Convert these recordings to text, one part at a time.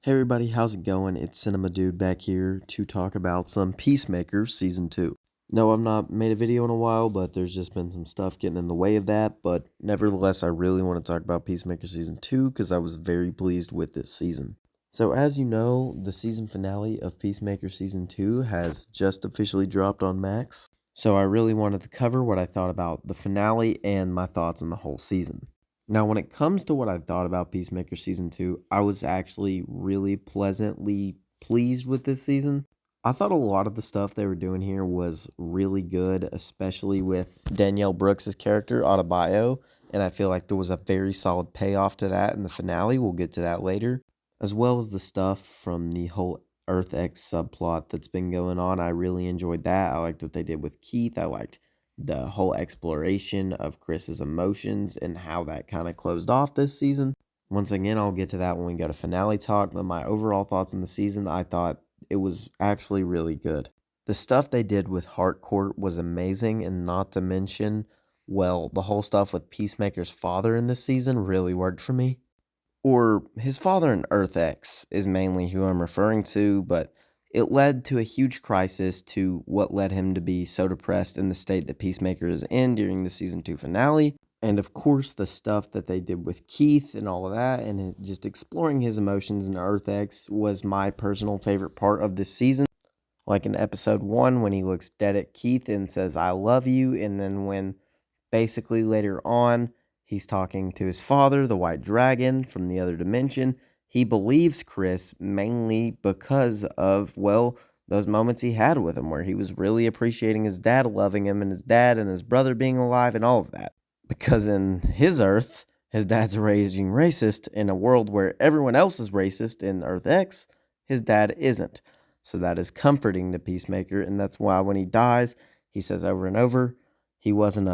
Hey everybody, how's it going? It's Cinema Dude back here to talk about some Peacemaker Season 2. No, I've not made a video in a while, but there's just been some stuff getting in the way of that, but nevertheless, I really want to talk about Peacemaker Season 2 because I was very pleased with this season. So as you know, the season finale of Peacemaker Season 2 has just officially dropped on Max, so I really wanted to cover what I thought about the finale and my thoughts on the whole season. Now, when it comes to what I thought about Peacemaker Season 2, I was actually really pleasantly pleased with this season. I thought a lot of the stuff they were doing here was really good, especially with Danielle Brooks' character, Adebayo, and I feel like there was a very solid payoff to that in the finale. We'll get to that later, as well as the stuff from the whole Earth X subplot that's been going on. I really enjoyed that. I liked what they did with Keith. I liked the whole exploration of Chris's emotions and how that kind of closed off this season. Once again, I'll get to that when we go to finale talk, but my overall thoughts on the season, I thought it was actually really good. The stuff they did with Harcourt was amazing, and not to mention, well, the whole stuff with Peacemaker's father in this season really worked for me. Or his father in Earth X is mainly who I'm referring to, but it led to a huge crisis to what led him to be so depressed in the state that Peacemaker is in during the season 2 finale. And of course, the stuff that they did with Keith and all of that, and just exploring his emotions in Earth X was my personal favorite part of this season. Like in episode 1, when he looks dead at Keith and says, "I love you," and then when basically later on he's talking to his father, the White Dragon from the other dimension. He believes Chris mainly because of, well, those moments he had with him where he was really appreciating his dad loving him and his dad and his brother being alive and all of that. Because in his Earth, his dad's a raging racist. In a world where everyone else is racist in Earth X, his dad isn't. So that is comforting to Peacemaker, and that's why when he dies, he says over and over, he wasn't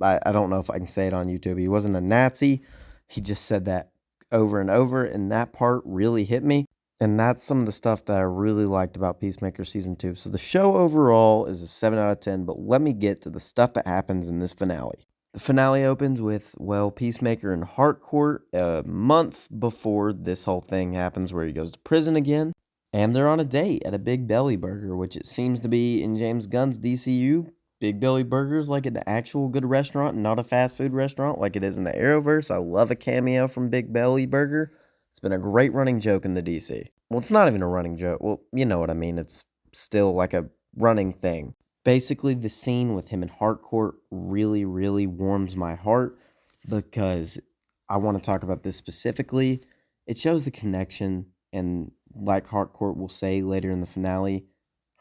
I don't know if I can say it on YouTube. He wasn't a Nazi. He just said that over and over, and that part really hit me. And that's some of the stuff that I really liked about Peacemaker Season 2. So the show overall is a 7 out of 10, but let me get to the stuff that happens in this finale. The finale opens with, well, Peacemaker in Harcourt a month before this whole thing happens where he goes to prison again. And they're on a date at a Big Belly Burger, which it seems to be in James Gunn's DCU. Big Belly Burgers like an actual good restaurant and not a fast food restaurant like it is in the Arrowverse. I love a cameo from Big Belly Burger. It's been a great running joke in the DC. Well, it's not even a running joke. Well, you know what I mean. It's still like a running thing. Basically, the scene with him in Harcourt really, really warms my heart because I want to talk about this specifically. It shows the connection, and like Harcourt will say later in the finale,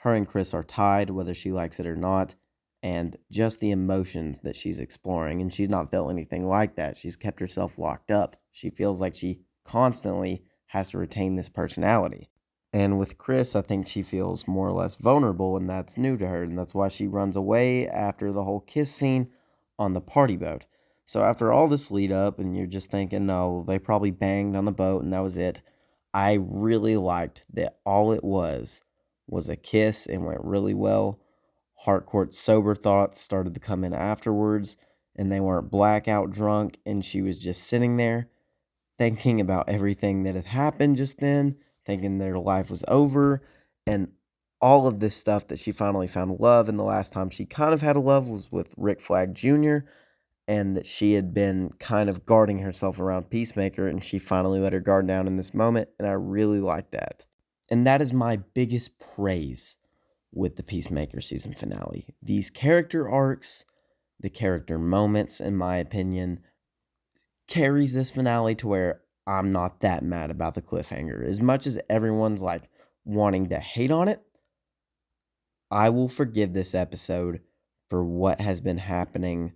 her and Chris are tied, whether she likes it or not, and just the emotions that she's exploring. And she's not felt anything like that. She's kept herself locked up. She feels like she constantly has to retain this personality. And with Chris, I think she feels more or less vulnerable, and that's new to her. And that's why she runs away after the whole kiss scene on the party boat. So after all this lead up, and you're just thinking, no, they probably banged on the boat and that was it. I really liked that all it was a kiss and went really well. Harcourt's sober thoughts started to come in afterwards, and they weren't blackout drunk, and she was just sitting there thinking about everything that had happened just then, thinking their life was over, and all of this stuff that she finally found love. And the last time she kind of had a love was with Rick Flag Jr., and that she had been kind of guarding herself around Peacemaker, and she finally let her guard down in this moment, and I really like that. And that is my biggest praise with the Peacemaker season finale. These character arcs, the character moments, in my opinion, carries this finale to where I'm not that mad about the cliffhanger. As much as everyone's like wanting to hate on it, I will forgive this episode for what has been happening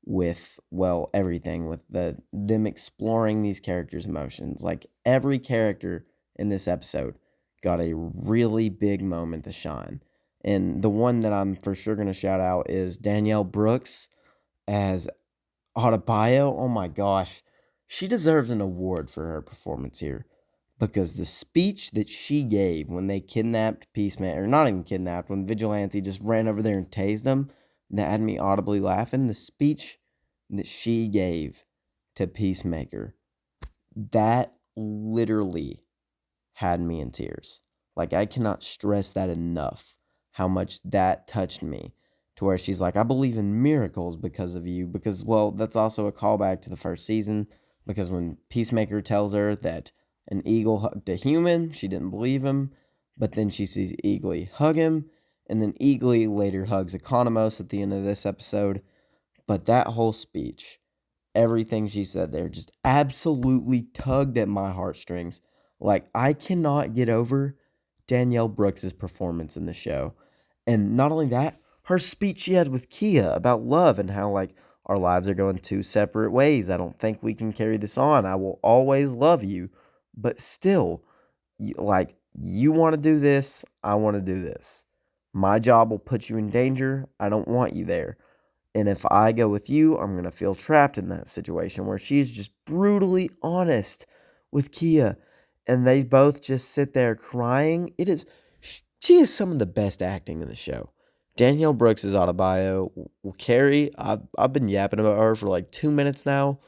with, well, everything with them exploring these characters' emotions. Like every character in this episode got a really big moment to shine. And the one that I'm for sure going to shout out is Danielle Brooks as Adebayo. Oh my gosh. She deserves an award for her performance here, because the speech that she gave when they kidnapped Peacemaker, or not even kidnapped, when Vigilante just ran over there and tased him, that had me audibly laughing. The speech that she gave to Peacemaker, that literally had me in tears. Like, I cannot stress that enough, how much that touched me, to where she's like, I believe in miracles because of you. Because, well, that's also a callback to the first season, because when Peacemaker tells her that an eagle hugged a human, she didn't believe him, but then she sees Eagly hug him, and then Eagly later hugs Economos at the end of this episode. But that whole speech, everything she said there just absolutely tugged at my heartstrings. Like, I cannot get over Danielle Brooks' performance in the show. And not only that, her speech she had with Kia about love and how, like, our lives are going two separate ways. I don't think we can carry this on. I will always love you. But still, like, you want to do this, I want to do this. My job will put you in danger. I don't want you there. And if I go with you, I'm going to feel trapped in that situation, where she's just brutally honest with Kia. And they both just sit there crying. She is some of the best acting in the show. Danielle Brooks' autobio will carry. I've been yapping about her for like 2 minutes now.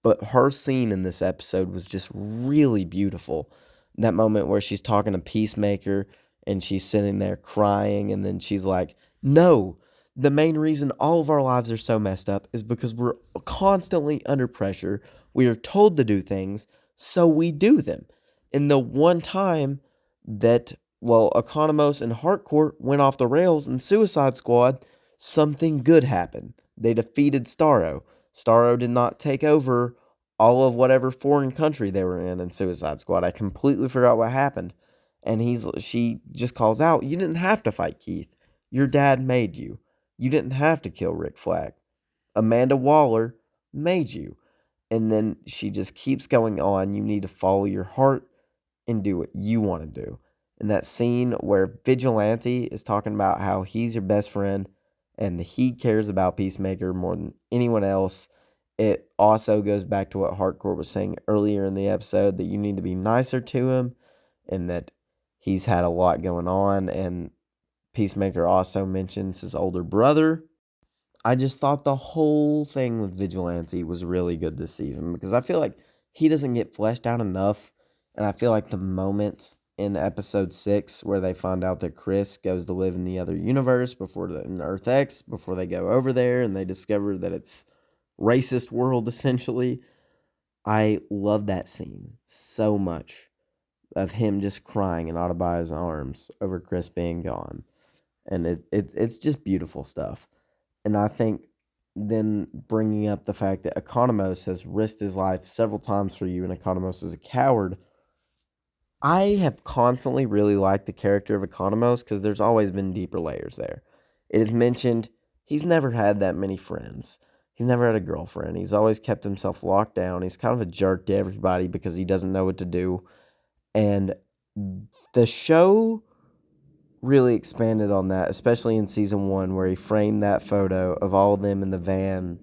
But her scene in this episode was just really beautiful. That moment where she's talking to Peacemaker and she's sitting there crying, and then she's like, no, the main reason all of our lives are so messed up is because we're constantly under pressure. We are told to do things, so we do them. And the one time that, well, Economos and Harcourt went off the rails in Suicide Squad, something good happened. They defeated Starro. Starro did not take over all of whatever foreign country they were in Suicide Squad. I completely forgot what happened. And she just calls out, you didn't have to fight Keith. Your dad made you. You didn't have to kill Rick Flag. Amanda Waller made you. And then she just keeps going on. You need to follow your heart and do what you want to do. And that scene where Vigilante is talking about how he's your best friend and he cares about Peacemaker more than anyone else, it also goes back to what Harcourt was saying earlier in the episode, that you need to be nicer to him and that he's had a lot going on. And Peacemaker also mentions his older brother. I just thought the whole thing with Vigilante was really good this season, because I feel like he doesn't get fleshed out enough. And I feel like the moment in episode 6 where they find out that Chris goes to live in the other universe in Earth X, before they go over there and they discover that it's racist world, essentially. I love that scene so much, of him just crying in Adebayo's arms over Chris being gone. And it's just beautiful stuff. And I think then bringing up the fact that Economos has risked his life several times for you, and Economos is a coward. I have constantly really liked the character of Economos, because there's always been deeper layers there. It is mentioned he's never had that many friends. He's never had a girlfriend. He's always kept himself locked down. He's kind of a jerk to everybody because he doesn't know what to do. And the show really expanded on that, especially in season 1, where he framed that photo of all of them in the van,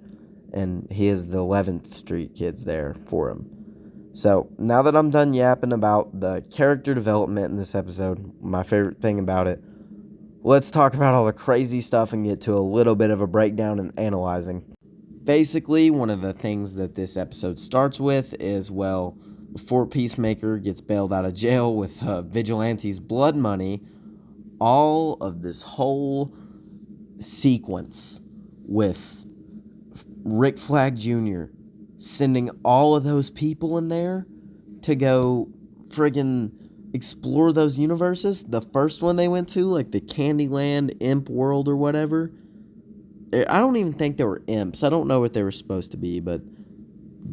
and he has the 11th Street kids there for him. So now that I'm done yapping about the character development in this episode, my favorite thing about it, let's talk about all the crazy stuff and get to a little bit of a breakdown and analyzing. Basically, one of the things that this episode starts with is, well, before Peacemaker gets bailed out of jail with Vigilante's blood money, all of this whole sequence with Rick Flag Jr. sending all of those people in there to go friggin' explore those universes. The first one they went to, like the Candyland Imp World or whatever, I don't even think they were imps. I don't know what they were supposed to be, but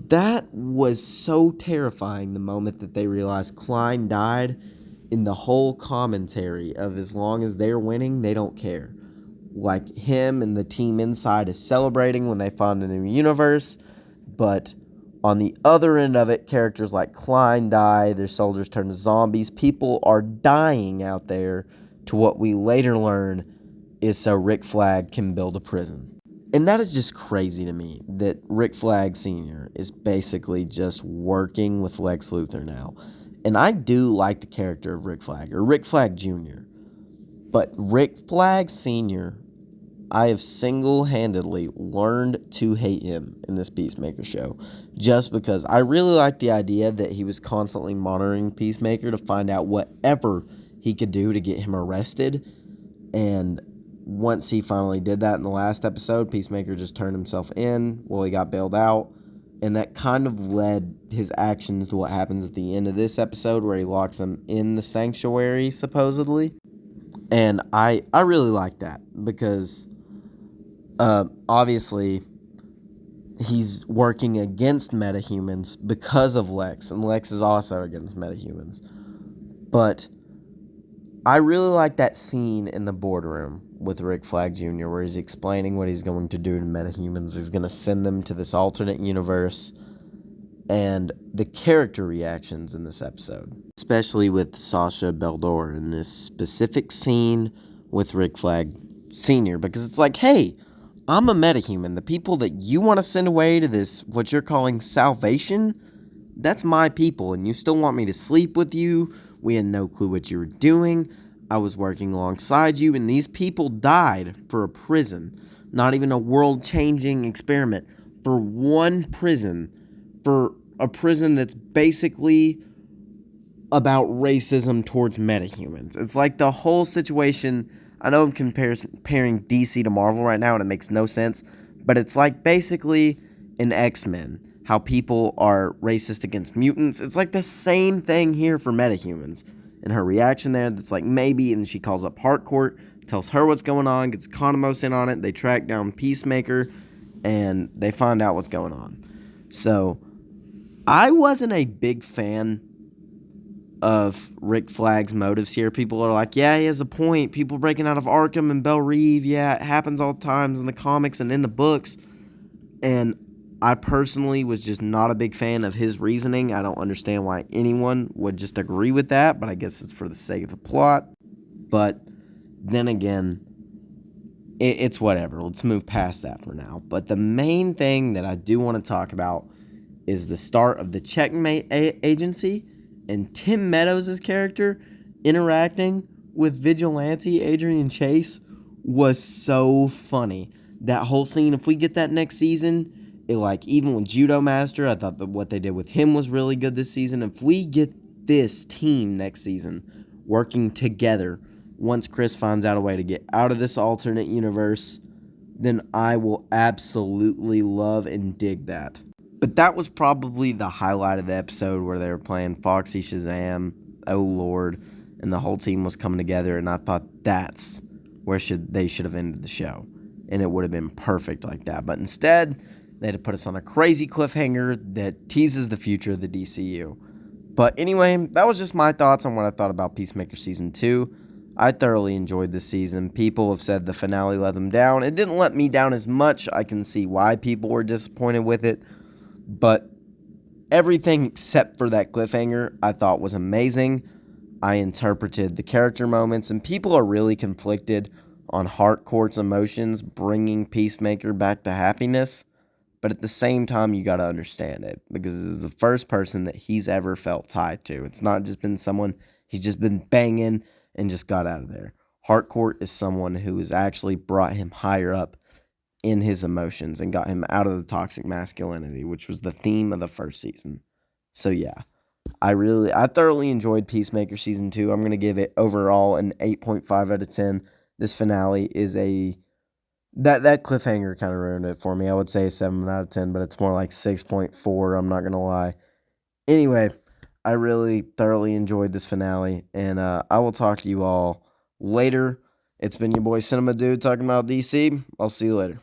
that was so terrifying the moment that they realized Klein died. In the whole commentary of, as long as they're winning, they don't care. Like, him and the team inside is celebrating when they find a new universe, but on the other end of it, characters like Klein die, their soldiers turn to zombies, people are dying out there, to what we later learn is so Rick Flag can build a prison. And that is just crazy to me, that Rick Flag Sr. is basically just working with Lex Luthor now. And I do like the character of Rick Flag, or Rick Flag Jr., but Rick Flag Sr., I have single-handedly learned to hate him in this Peacemaker show just because I really like the idea that he was constantly monitoring Peacemaker to find out whatever he could do to get him arrested. And once he finally did that in the last episode, Peacemaker just turned himself in. Well, he got bailed out. And that kind of led his actions to what happens at the end of this episode where he locks him in the sanctuary, supposedly. And I really like that because obviously he's working against metahumans because of Lex, and Lex is also against metahumans. But I really like that scene in the boardroom with Rick Flag Jr. where he's explaining what he's going to do to metahumans. He's going to send them to this alternate universe, and the character reactions in this episode, especially with Sasha Beldor in this specific scene with Rick Flag Sr., because it's like, hey, I'm a metahuman. The people that you want to send away to this, what you're calling salvation, that's my people, and you still want me to sleep with you? We had no clue what you were doing. I was working alongside you, and these people died for a prison. Not even a world-changing experiment. For one prison. For a prison that's basically about racism towards metahumans. It's like the whole situation. I know I'm comparing DC to Marvel right now, and it makes no sense, but it's like basically in X-Men, how people are racist against mutants. It's like the same thing here for metahumans. And her reaction there, that's like maybe, and she calls up Harcourt, tells her what's going on, gets Economos in on it. They track down Peacemaker, and they find out what's going on. So I wasn't a big fan of Rick Flag's motives here. People are like, yeah, he has a point. People breaking out of Arkham and Belle Reve. Yeah, it happens all the times in the comics and in the books. And I personally was just not a big fan of his reasoning. I don't understand why anyone would just agree with that, but I guess it's for the sake of the plot. But then again, it's whatever. Let's move past that for now. But the main thing that I do want to talk about is the start of the Checkmate Agency and Tim Meadows' character interacting with Vigilante Adrian Chase was so funny. That whole scene, if we get that next season, even with Judo Master, I thought that what they did with him was really good this season. If we get this team next season working together, once Chris finds out a way to get out of this alternate universe, then I will absolutely love and dig that. But that was probably the highlight of the episode where they were playing Foxy Shazam, Oh Lord, and the whole team was coming together, and I thought that's where they should have ended the show. And it would have been perfect like that. But instead, they had to put us on a crazy cliffhanger that teases the future of the DCU. But anyway, that was just my thoughts on what I thought about Peacemaker Season 2. I thoroughly enjoyed this season. People have said the finale let them down. It didn't let me down as much. I can see why people were disappointed with it. But everything except for that cliffhanger I thought was amazing. I interpreted the character moments, and people are really conflicted on Harcourt's emotions bringing Peacemaker back to happiness. But at the same time, you got to understand it, because this is the first person that he's ever felt tied to. It's not just been someone he's just been banging and just got out of there. Harcourt is someone who has actually brought him higher up in his emotions and got him out of the toxic masculinity, which was the theme of the first season. So yeah, I thoroughly enjoyed Peacemaker Season 2. I'm going to give it overall an 8.5 out of 10. This finale is that cliffhanger kind of ruined it for me. I would say a 7 out of 10, but it's more like 6.4. I'm not going to lie. Anyway, I really thoroughly enjoyed this finale, and I will talk to you all later. It's been your boy Cinema Dude talking about DC. I'll see you later.